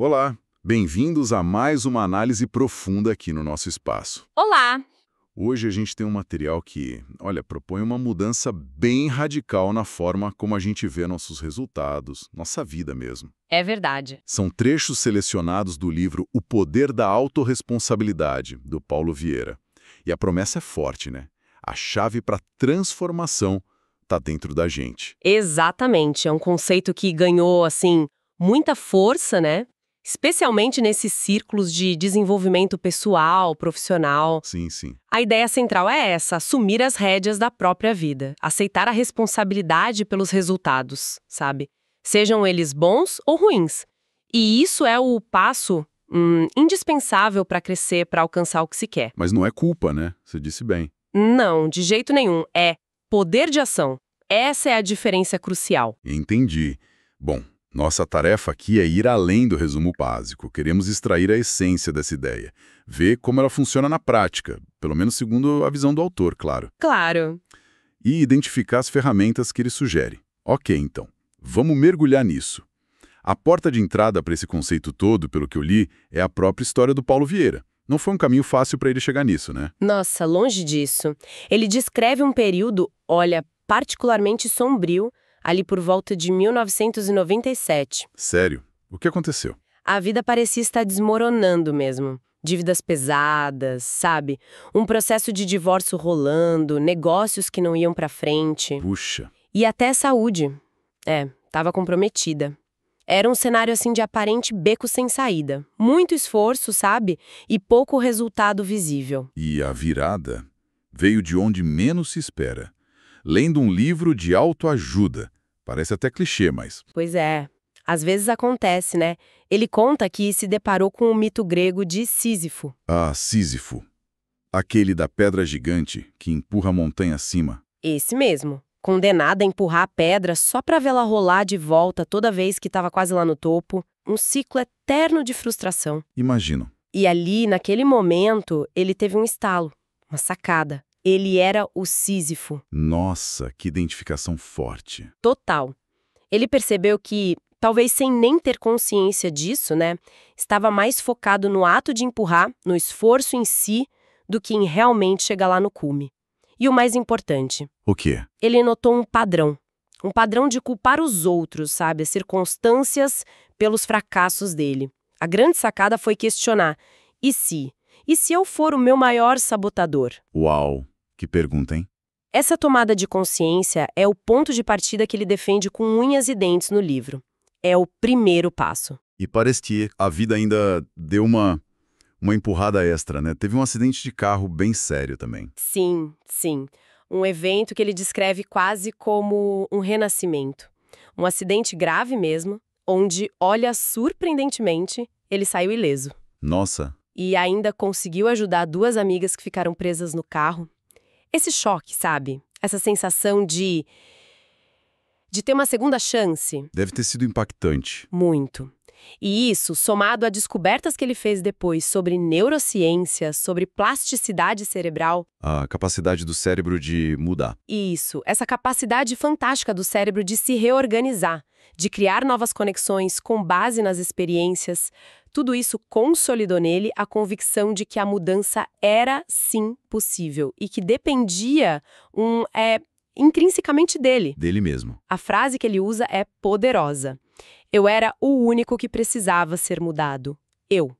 Olá, bem-vindos a mais uma análise profunda aqui no nosso espaço. Olá! Hoje a gente tem um material que, olha, propõe uma mudança bem radical na forma como a gente vê nossos resultados, nossa vida mesmo. É verdade. São trechos selecionados do livro O Poder da Autorresponsabilidade, do Paulo Vieira. E a promessa é forte, né? A chave para transformação está dentro da gente. Exatamente. É um conceito que ganhou, assim, muita força, né? Especialmente nesses círculos de desenvolvimento pessoal, profissional. Sim, sim. A ideia central é essa: assumir as rédeas da própria vida, aceitar a responsabilidade pelos resultados, sabe? Sejam eles bons ou ruins. E isso é o passo indispensável para crescer, para alcançar o que se quer. Mas não é culpa, né? Você disse bem. Não, de jeito nenhum. É poder de ação. Essa é a diferença crucial. Entendi. Bom, nossa tarefa aqui é ir além do resumo básico. Queremos extrair a essência dessa ideia, ver como ela funciona na prática, pelo menos segundo a visão do autor, claro, Claro. e identificar as ferramentas que ele sugere. Ok, então, vamos mergulhar nisso. A porta de entrada para esse conceito todo, pelo que eu li, é a própria história do Paulo Vieira. Não foi um caminho fácil para ele chegar nisso, né? Nossa, longe disso. Ele descreve um período, olha, particularmente sombrio, ali por volta de 1997. Sério, o que aconteceu? A vida parecia estar desmoronando mesmo. Dívidas pesadas, sabe? Um processo de divórcio rolando, negócios que não iam pra frente. Puxa, E até a saúde. Tava comprometida. Era um cenário assim de aparente beco sem saída. Muito esforço, sabe? E pouco resultado visível. e a virada veio de onde menos se espera. Lendo um livro de autoajuda. Parece até clichê, mas... Pois é. Às vezes acontece, né? Ele conta que se deparou com o mito grego de Sísifo. Ah, Sísifo. Aquele da pedra gigante que empurra a montanha acima. Esse mesmo. Condenada a empurrar a pedra só pra vê-la rolar de volta toda vez que estava quase lá no topo. Um ciclo eterno de frustração. Imagino. E ali, naquele momento, ele teve um estalo, uma sacada. Ele era o Sísifo. Nossa, que identificação forte. Total. Ele percebeu que, talvez sem nem ter consciência disso, né, estava mais focado no ato de empurrar, no esforço em si, do que em realmente chegar lá no cume. E o mais importante, O quê? ele notou um padrão. Um padrão de culpar os outros, sabe, as circunstâncias pelos fracassos dele. A grande sacada foi questionar: e se? E se eu for o meu maior sabotador? Uau, que pergunta, hein? Essa tomada de consciência é o ponto de partida que ele defende com unhas e dentes no livro. É o primeiro passo. E parece que a vida ainda deu uma empurrada extra, né? Teve um acidente de carro bem sério também. Sim, sim. Um evento que ele descreve quase como um renascimento. Um acidente grave mesmo, onde, olha, surpreendentemente, ele saiu ileso. Nossa, E ainda conseguiu ajudar duas amigas que ficaram presas no carro. Esse choque, sabe? Essa sensação de ter uma segunda chance. deve ter sido impactante. Muito. E isso, somado a descobertas que ele fez depois sobre neurociência, sobre plasticidade cerebral. A capacidade do cérebro de mudar. Isso, essa capacidade fantástica do cérebro de se reorganizar, de criar novas conexões com base nas experiências. Tudo isso consolidou nele a convicção de que a mudança era, sim, possível e que dependia intrinsecamente dele. Dele mesmo. A frase que ele usa é poderosa. Eu era o único que precisava ser mudado. Eu.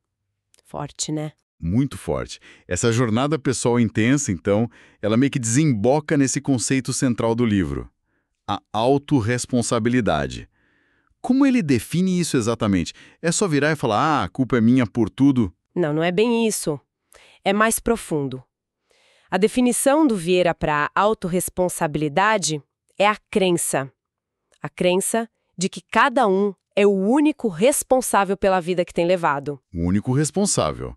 Forte, né? Muito forte. Essa jornada pessoal intensa, então, ela meio que desemboca nesse conceito central do livro. A autorresponsabilidade. Como ele define isso exatamente? É só virar e falar, a culpa é minha por tudo? Não, não é bem isso. É mais profundo. A definição do Vieira para autorresponsabilidade é a crença. A crença de que cada um é o único responsável pela vida que tem levado. O único responsável.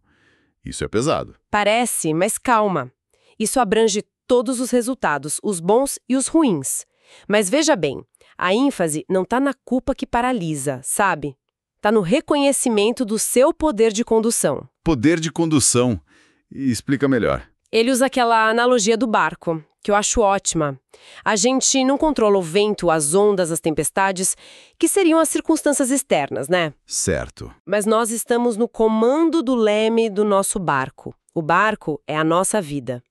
Isso é pesado. Parece, mas calma. Isso abrange todos os resultados, os bons e os ruins. Mas veja bem, a ênfase não está na culpa que paralisa, sabe? Está no reconhecimento do seu poder de condução. Poder de condução. Explica melhor. Ele usa aquela analogia do barco. que eu acho ótima. A gente não controla o vento, as ondas, as tempestades, que seriam as circunstâncias externas, né? Certo. Mas nós estamos no comando do leme do nosso barco. O barco é a nossa vida.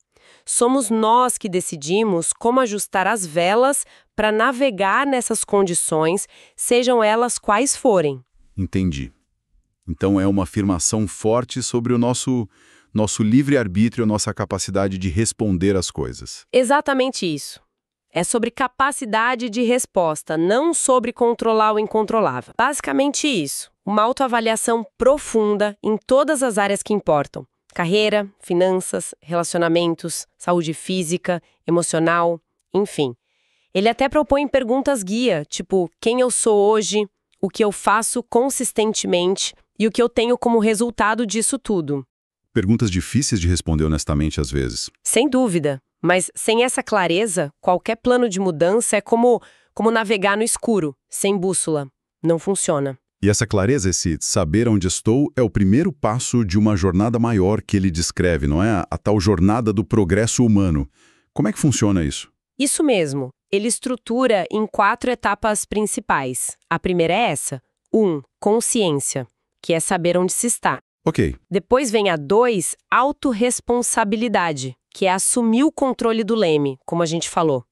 Somos nós que decidimos como ajustar as velas para navegar nessas condições, sejam elas quais forem. Entendi. Então é uma afirmação forte sobre o nosso livre-arbítrio, nossa capacidade de responder às coisas. Exatamente isso. É sobre capacidade de resposta, não sobre controlar o incontrolável. Basicamente isso. Uma autoavaliação profunda em todas as áreas que importam. Carreira, finanças, relacionamentos, saúde física, emocional, enfim. Ele até propõe perguntas guia, tipo, quem eu sou hoje, o que eu faço consistentemente e o que eu tenho como resultado disso tudo. Perguntas difíceis de responder honestamente às vezes. Sem dúvida, mas sem essa clareza, qualquer plano de mudança é como navegar no escuro, sem bússola. Não funciona. E essa clareza, esse saber onde estou, é o primeiro passo de uma jornada maior que ele descreve, não é? A tal jornada do progresso humano. Como é que funciona isso? Isso mesmo. Ele estrutura em 4 etapas principais. A primeira é essa. 1. Consciência, que é saber onde se está. Ok. Depois vem a 2, autorresponsabilidade, que é assumir o controle do leme, como a gente falou.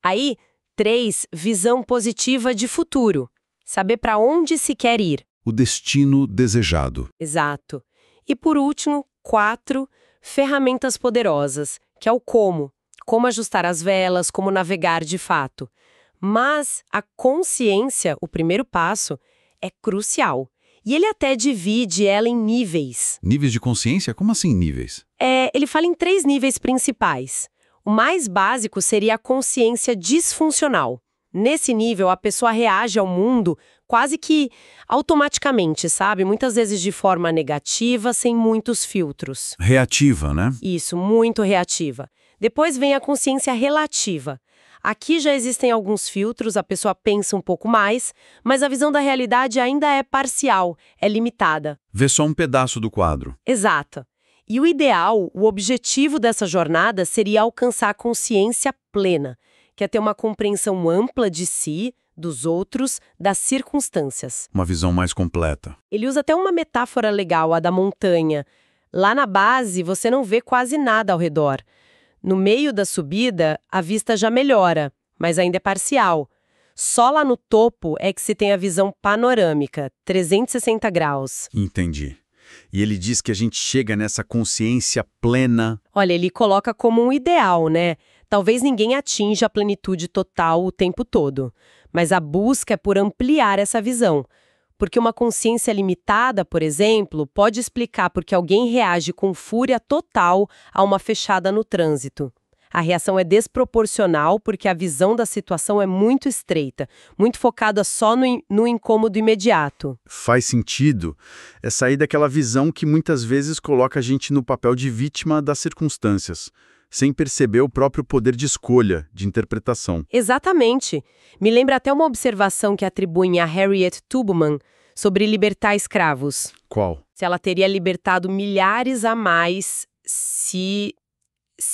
Aí, 3, visão positiva de futuro, saber para onde se quer ir. O destino desejado. Exato. E por último, 4, ferramentas poderosas, que é o como. Como ajustar as velas, como navegar de fato. Mas a consciência, o primeiro passo, é crucial. E ele até divide ela em níveis. Níveis de consciência? Como assim níveis? Ele fala em 3 níveis principais. O mais básico seria a consciência disfuncional. Nesse nível, a pessoa reage ao mundo quase que automaticamente, sabe? Muitas vezes de forma negativa, sem muitos filtros. Reativa, né? Isso, muito reativa. Depois vem a consciência relativa. Aqui já existem alguns filtros, a pessoa pensa um pouco mais, mas a visão da realidade ainda é parcial, é limitada. Vê só um pedaço do quadro. Exato. E o ideal, o objetivo dessa jornada seria alcançar a consciência plena, que é ter uma compreensão ampla de si, dos outros, das circunstâncias. Uma visão mais completa. Ele usa até uma metáfora legal, a da montanha. Lá na base, você não vê quase nada ao redor. No meio da subida, a vista já melhora, mas ainda é parcial. Só lá no topo é que se tem a visão panorâmica, 360 graus. Entendi. E ele diz que a gente chega nessa consciência plena. Olha, ele coloca como um ideal, né? Talvez ninguém atinja a plenitude total o tempo todo, mas a busca é por ampliar essa visão. Porque uma consciência limitada, por exemplo, pode explicar por que alguém reage com fúria total a uma fechada no trânsito. A reação é desproporcional porque a visão da situação é muito estreita, muito focada só no incômodo imediato. Faz sentido. É sair daquela visão que muitas vezes coloca a gente no papel de vítima das circunstâncias, sem perceber o próprio poder de escolha, de interpretação. Exatamente. Me lembra até uma observação que atribuem a Harriet Tubman sobre libertar escravos. Qual? Se ela teria libertado milhares a mais se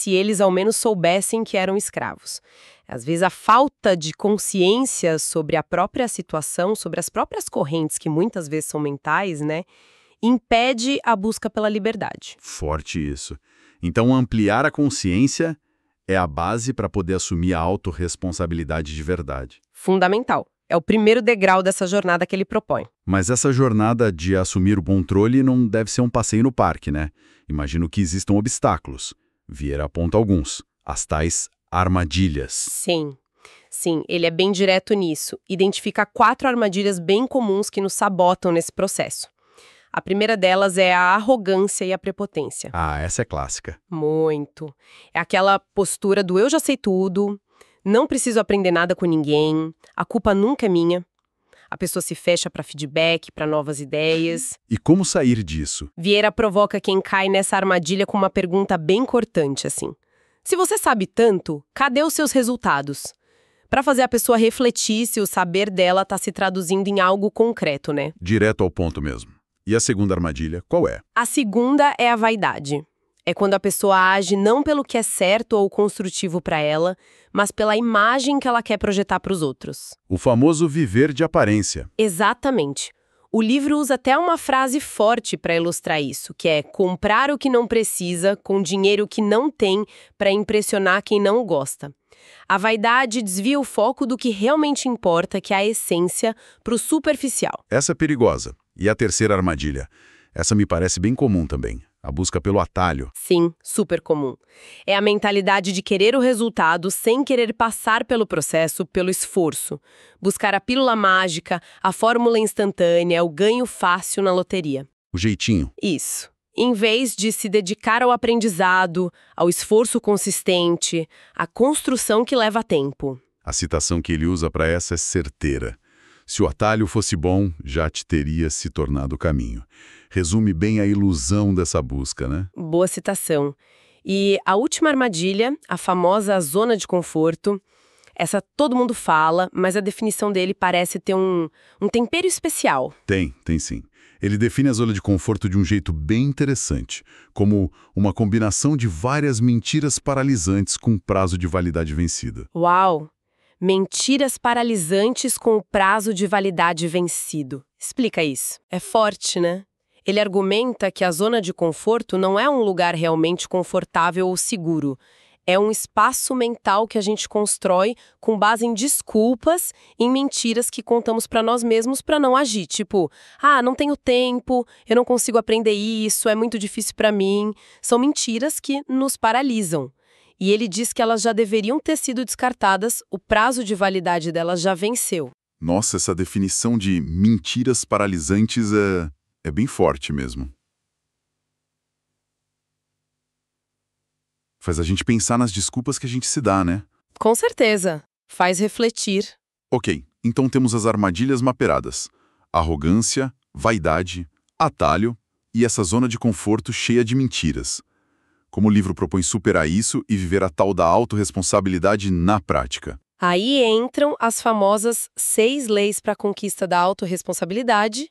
eles ao menos soubessem que eram escravos. Às vezes a falta de consciência sobre a própria situação, sobre as próprias correntes, que muitas vezes são mentais, né, impede a busca pela liberdade. Forte isso. Então, ampliar a consciência é a base para poder assumir a autorresponsabilidade de verdade. Fundamental. É o primeiro degrau dessa jornada que ele propõe. Mas essa jornada de assumir o controle não deve ser um passeio no parque, né? Imagino que existam obstáculos. Vieira aponta alguns. As tais armadilhas. Sim, ele é bem direto nisso. Identifica 4 armadilhas bem comuns que nos sabotam nesse processo. A primeira delas é a arrogância e a prepotência. Ah, essa é clássica. Muito. É aquela postura do eu já sei tudo, não preciso aprender nada com ninguém, a culpa nunca é minha. A pessoa se fecha para feedback, para novas ideias. E como sair disso? Vieira provoca quem cai nessa armadilha com uma pergunta bem cortante, assim. Se você sabe tanto, cadê os seus resultados? Para fazer a pessoa refletir se o saber dela está se traduzindo em algo concreto, né? Direto ao ponto mesmo. E a segunda armadilha, qual é? A segunda é a vaidade. É quando a pessoa age não pelo que é certo ou construtivo para ela, mas pela imagem que ela quer projetar para os outros. O famoso viver de aparência. Exatamente. O livro usa até uma frase forte para ilustrar isso, que é comprar o que não precisa com dinheiro que não tem para impressionar quem não gosta. A vaidade desvia o foco do que realmente importa, que é a essência, para o superficial. Essa é perigosa. E a terceira armadilha? Essa me parece bem comum também. A busca pelo atalho. Sim, super comum. É a mentalidade de querer o resultado sem querer passar pelo processo, pelo esforço. Buscar a pílula mágica, a fórmula instantânea, o ganho fácil na loteria. O jeitinho. Isso. Em vez de se dedicar ao aprendizado, ao esforço consistente, à construção que leva tempo. A citação que ele usa para essa é certeira. Se o atalho fosse bom, já te teria se tornado o caminho. Resume bem a ilusão dessa busca, né? Boa citação. E a última armadilha, a famosa zona de conforto, essa todo mundo fala, mas a definição dele parece ter um tempero especial. Tem sim. Ele define a zona de conforto de um jeito bem interessante, como uma combinação de várias mentiras paralisantes com prazo de validade vencida. Uau! Mentiras paralisantes com o prazo de validade vencido. Explica isso. É forte, né? Ele argumenta que a zona de conforto não é um lugar realmente confortável ou seguro. É um espaço mental que a gente constrói com base em desculpas, em mentiras que contamos para nós mesmos para não agir. Tipo, não tenho tempo, eu não consigo aprender isso, é muito difícil para mim. São mentiras que nos paralisam. E ele diz que elas já deveriam ter sido descartadas, o prazo de validade delas já venceu. Nossa, essa definição de mentiras paralisantes é bem forte mesmo. Faz a gente pensar nas desculpas que a gente se dá, né? Com certeza. Faz refletir. Ok, então temos as armadilhas mapeadas. Arrogância, vaidade, atalho e essa zona de conforto cheia de mentiras. Como o livro propõe superar isso e viver a tal da autorresponsabilidade na prática? Aí entram as famosas 6 leis para a conquista da autorresponsabilidade.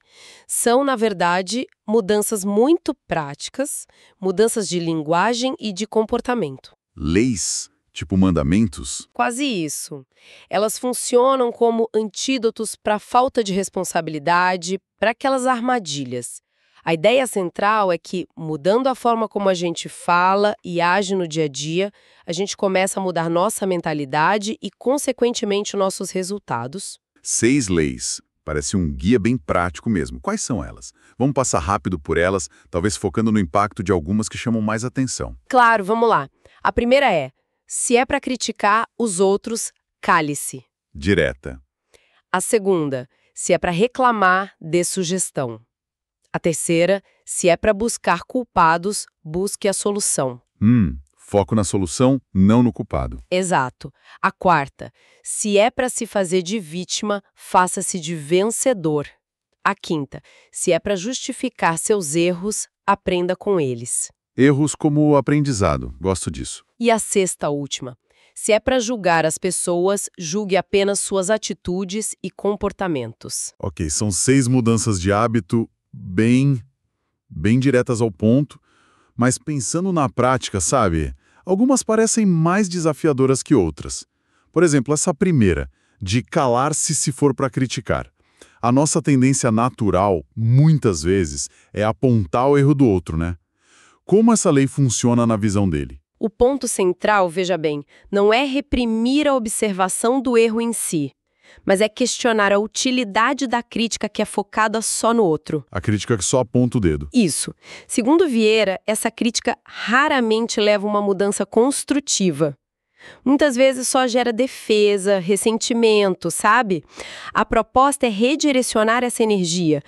São, na verdade, mudanças muito práticas, mudanças de linguagem e de comportamento. Leis, tipo mandamentos? Quase isso. Elas funcionam como antídotos para a falta de responsabilidade, para aquelas armadilhas. A ideia central é que, mudando a forma como a gente fala e age no dia a dia, a gente começa a mudar nossa mentalidade e, consequentemente, nossos resultados. 6 leis. Parece um guia bem prático mesmo. Quais são elas? Vamos passar rápido por elas, talvez focando no impacto de algumas que chamam mais atenção. Claro, vamos lá. A primeira é, se é para criticar os outros, cale-se. Direta. A segunda, se é para reclamar, dê sugestão. A terceira, se é para buscar culpados, busque a solução. Foco na solução, não no culpado. Exato. A quarta, se é para se fazer de vítima, faça-se de vencedor. A quinta, se é para justificar seus erros, aprenda com eles. Erros como aprendizado, gosto disso. E a sexta última, se é para julgar as pessoas, julgue apenas suas atitudes e comportamentos. Ok, são 6 mudanças de hábito bem diretas ao ponto, mas pensando na prática, sabe? Algumas parecem mais desafiadoras que outras. Por exemplo, essa primeira, de calar-se se for para criticar. A nossa tendência natural, muitas vezes, é apontar o erro do outro, né? Como essa lei funciona na visão dele? O ponto central, veja bem, não é reprimir a observação do erro em si, mas é questionar a utilidade da crítica que é focada só no outro. A crítica que só aponta o dedo. Isso. Segundo Vieira, essa crítica raramente leva a uma mudança construtiva. Muitas vezes só gera defesa, ressentimento, sabe? A proposta é redirecionar essa energia.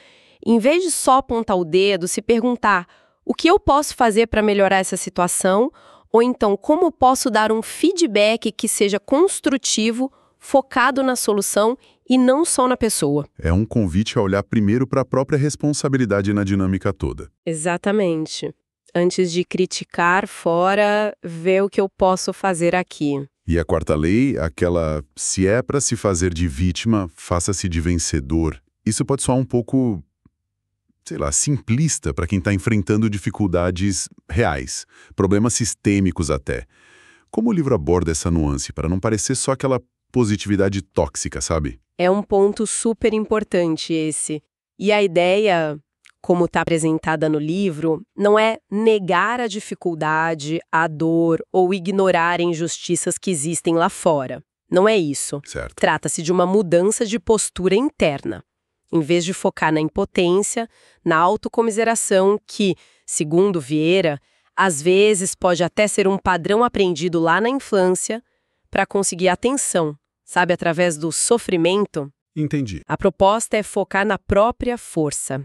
Em vez de só apontar o dedo, se perguntar o que eu posso fazer para melhorar essa situação, ou então como posso dar um feedback que seja construtivo, focado na solução e não só na pessoa. É um convite a olhar primeiro para a própria responsabilidade na dinâmica toda. Exatamente. Antes de criticar fora, ver o que eu posso fazer aqui. E a quarta lei, aquela se é para se fazer de vítima, faça-se de vencedor. Isso pode soar um pouco sei lá, simplista para quem está enfrentando dificuldades reais, problemas sistêmicos até. Como o livro aborda essa nuance, para não parecer só aquela positividade tóxica, sabe? É um ponto super importante esse. E a ideia, como está apresentada no livro, não é negar a dificuldade, a dor ou ignorar injustiças que existem lá fora. Não é isso. Certo. Trata-se de uma mudança de postura interna. Em vez de focar na impotência, na autocomiseração que, segundo Vieira, às vezes pode até ser um padrão aprendido lá na infância para conseguir atenção, sabe, através do sofrimento. Entendi. A proposta é focar na própria força,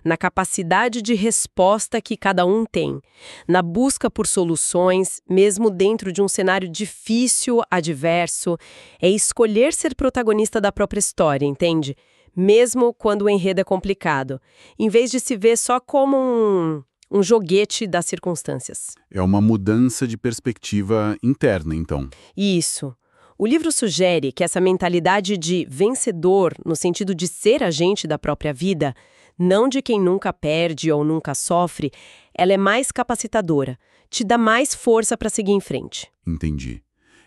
na capacidade de resposta que cada um tem, na busca por soluções, mesmo dentro de um cenário difícil, adverso. É escolher ser protagonista da própria história, entende? Mesmo quando o enredo é complicado, em vez de se ver só como um joguete das circunstâncias. É uma mudança de perspectiva interna, então. Isso. O livro sugere que essa mentalidade de vencedor, no sentido de ser agente da própria vida, não de quem nunca perde ou nunca sofre, ela é mais capacitadora, te dá mais força para seguir em frente. Entendi.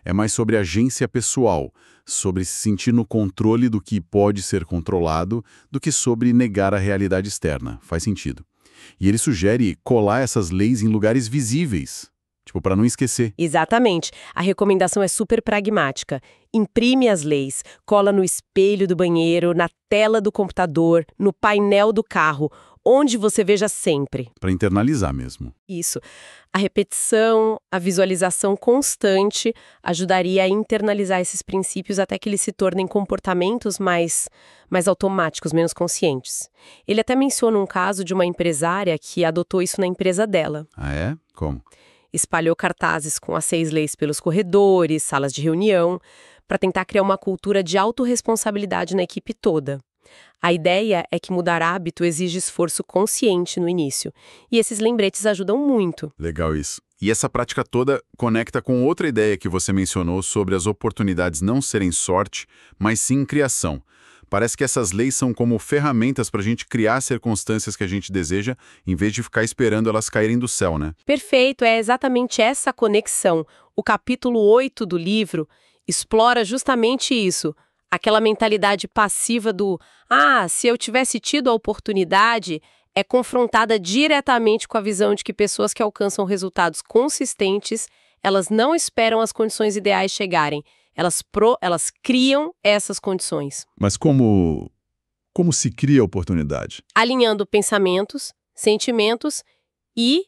É mais sobre agência pessoal, sobre se sentir no controle do que pode ser controlado, do que sobre negar a realidade externa. Faz sentido. E ele sugere colar essas leis em lugares visíveis, tipo, para não esquecer. Exatamente. A recomendação é super pragmática. Imprime as leis, cola no espelho do banheiro, na tela do computador, no painel do carro, onde você veja sempre. Para internalizar mesmo. Isso. A repetição, a visualização constante ajudaria a internalizar esses princípios até que eles se tornem comportamentos mais automáticos, menos conscientes. Ele até menciona um caso de uma empresária que adotou isso na empresa dela. Ah, é? Como? Espalhou cartazes com as 6 leis pelos corredores, salas de reunião, para tentar criar uma cultura de autorresponsabilidade na equipe toda. A ideia é que mudar hábito exige esforço consciente no início, e esses lembretes ajudam muito. Legal isso. E essa prática toda conecta com outra ideia que você mencionou sobre as oportunidades não serem sorte, mas sim criação. Parece que essas leis são como ferramentas para a gente criar circunstâncias que a gente deseja, em vez de ficar esperando elas caírem do céu, né? Perfeito, é exatamente essa conexão. O capítulo 8 do livro explora justamente isso. Aquela mentalidade passiva do se eu tivesse tido a oportunidade, é confrontada diretamente com a visão de que pessoas que alcançam resultados consistentes, elas não esperam as condições ideais chegarem. Elas criam essas condições. Mas como se cria a oportunidade? Alinhando pensamentos, sentimentos e,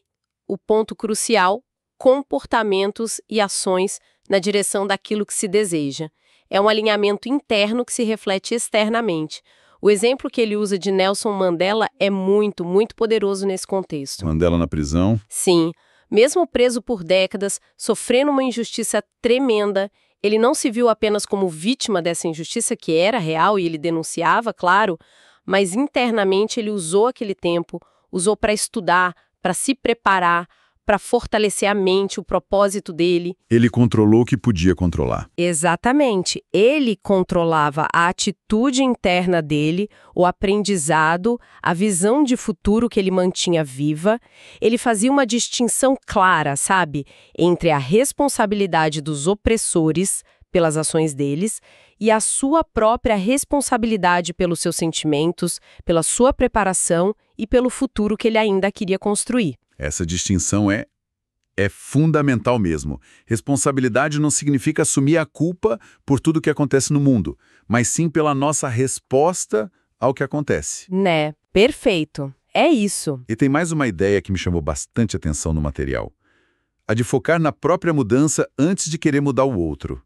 o ponto crucial, comportamentos e ações na direção daquilo que se deseja. É um alinhamento interno que se reflete externamente. O exemplo que ele usa de Nelson Mandela é muito, muito poderoso nesse contexto. Mandela na prisão? Sim. Mesmo preso por décadas, sofrendo uma injustiça tremenda, ele não se viu apenas como vítima dessa injustiça, que era real e ele denunciava, claro, mas internamente ele usou aquele tempo, usou para estudar, para se preparar, para fortalecer a mente, o propósito dele. Ele controlou o que podia controlar. Exatamente. Ele controlava a atitude interna dele, o aprendizado, a visão de futuro que ele mantinha viva. Ele fazia uma distinção clara, sabe, entre a responsabilidade dos opressores pelas ações deles e a sua própria responsabilidade pelos seus sentimentos, pela sua preparação e pelo futuro que ele ainda queria construir. Essa distinção é fundamental mesmo. Responsabilidade não significa assumir a culpa por tudo que acontece no mundo, mas sim pela nossa resposta ao que acontece. Né? Perfeito. É isso. E tem mais uma ideia que me chamou bastante atenção no material. A de focar na própria mudança antes de querer mudar o outro.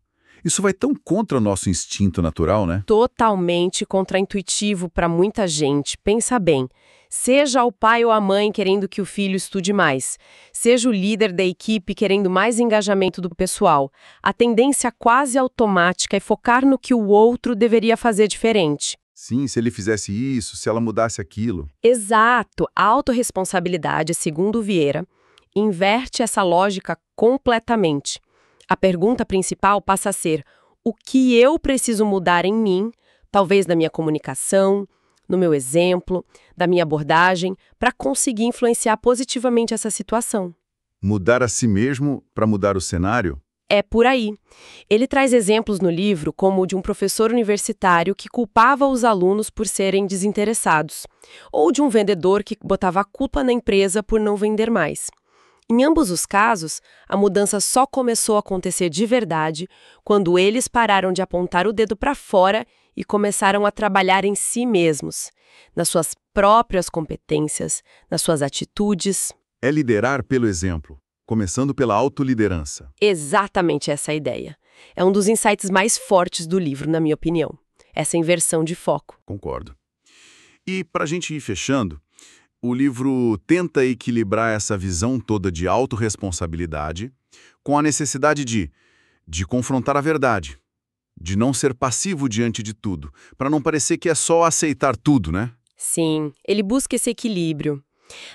Isso vai tão contra o nosso instinto natural, né? Totalmente contraintuitivo para muita gente. Pensa bem. Seja o pai ou a mãe querendo que o filho estude mais, seja o líder da equipe querendo mais engajamento do pessoal, a tendência quase automática é focar no que o outro deveria fazer diferente. Sim, se ele fizesse isso, se ela mudasse aquilo. Exato. A autorresponsabilidade, segundo Vieira, inverte essa lógica completamente. A pergunta principal passa a ser: o que eu preciso mudar em mim, talvez na minha comunicação, no meu exemplo, da minha abordagem, para conseguir influenciar positivamente essa situação. Mudar a si mesmo para mudar o cenário? É por aí. Ele traz exemplos no livro como o de um professor universitário que culpava os alunos por serem desinteressados, ou de um vendedor que botava a culpa na empresa por não vender mais. Em ambos os casos, a mudança só começou a acontecer de verdade quando eles pararam de apontar o dedo para fora e começaram a trabalhar em si mesmos, nas suas próprias competências, nas suas atitudes. É liderar pelo exemplo, começando pela autoliderança. Exatamente essa é a ideia. É um dos insights mais fortes do livro, na minha opinião. Essa inversão de foco. Concordo. E para a gente ir fechando, o livro tenta equilibrar essa visão toda de autorresponsabilidade com a necessidade de confrontar a verdade, de não ser passivo diante de tudo, para não parecer que é só aceitar tudo, né? Sim, ele busca esse equilíbrio.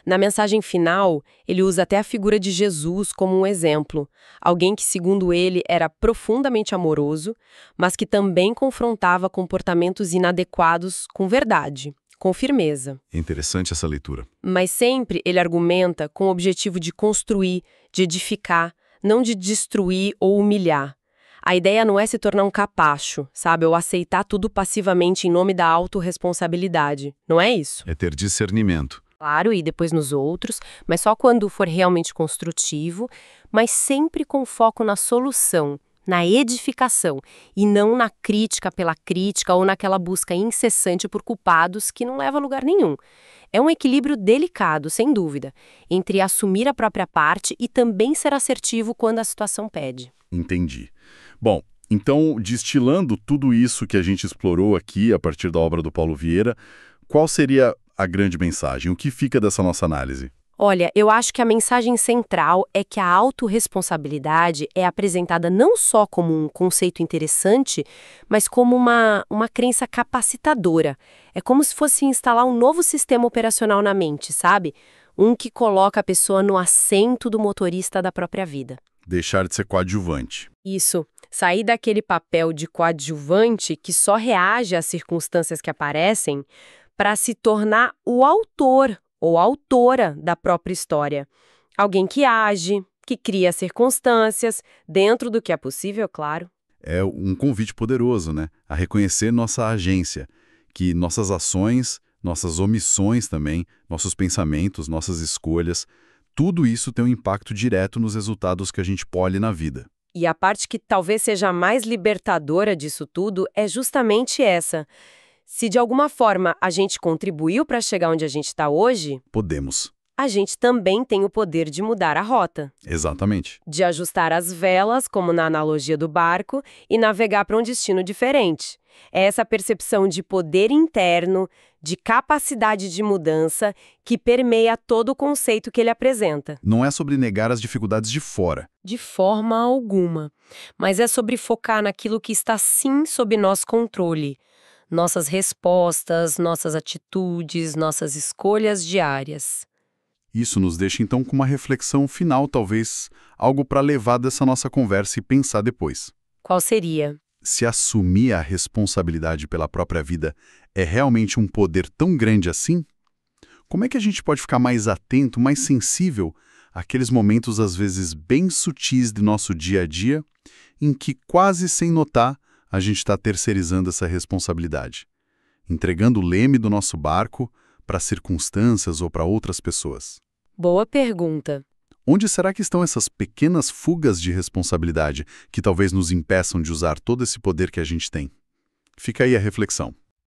Na mensagem final, ele usa até a figura de Jesus como um exemplo, alguém que, segundo ele, era profundamente amoroso, mas que também confrontava comportamentos inadequados com verdade, com firmeza. É interessante essa leitura. Mas sempre ele argumenta com o objetivo de construir, de edificar, não de destruir ou humilhar. A ideia não é se tornar um capacho, sabe? Ou aceitar tudo passivamente em nome da autorresponsabilidade. Não é isso. É ter discernimento. Claro, e depois nos outros, mas só quando for realmente construtivo, mas sempre com foco na solução, na edificação, e não na crítica pela crítica ou naquela busca incessante por culpados que não leva a lugar nenhum. É um equilíbrio delicado, sem dúvida, entre assumir a própria parte e também ser assertivo quando a situação pede. Entendi. Bom, então, destilando tudo isso que a gente explorou aqui a partir da obra do Paulo Vieira, qual seria a grande mensagem? O que fica dessa nossa análise? Olha, eu acho que a mensagem central é que a autorresponsabilidade é apresentada não só como um conceito interessante, mas como uma crença capacitadora. É como se fosse instalar um novo sistema operacional na mente, sabe? Um que coloca a pessoa no assento do motorista da própria vida. Deixar de ser coadjuvante. Isso, sair daquele papel de coadjuvante que só reage às circunstâncias que aparecem para se tornar o autor ou autora da própria história. Alguém que age, que cria circunstâncias, dentro do que é possível, claro. É um convite poderoso, né? A reconhecer nossa agência, que nossas ações, nossas omissões também, nossos pensamentos, nossas escolhas, tudo isso tem um impacto direto nos resultados que a gente colhe na vida. E a parte que talvez seja a mais libertadora disso tudo é justamente essa. Se de alguma forma a gente contribuiu para chegar onde a gente está hoje, Podemos. a gente também tem o poder de mudar a rota, Exatamente. de ajustar as velas, como na analogia do barco, e navegar para um destino diferente. É essa percepção de poder interno, de capacidade de mudança, que permeia todo o conceito que ele apresenta. Não é sobre negar as dificuldades de fora. De forma alguma. Mas é sobre focar naquilo que está sim sob nosso controle. Nossas respostas, nossas atitudes, nossas escolhas diárias. Isso nos deixa então com uma reflexão final, talvez algo para levar dessa nossa conversa e pensar depois. Qual seria? Se assumir a responsabilidade pela própria vida é realmente um poder tão grande assim? Como é que a gente pode ficar mais atento, mais sensível àqueles momentos às vezes bem sutis de nosso dia a dia, em que quase sem notar a gente está terceirizando essa responsabilidade, entregando o leme do nosso barco para circunstâncias ou para outras pessoas? Boa pergunta. Onde será que estão essas pequenas fugas de responsabilidade que talvez nos impeçam de usar todo esse poder que a gente tem? Fica aí a reflexão.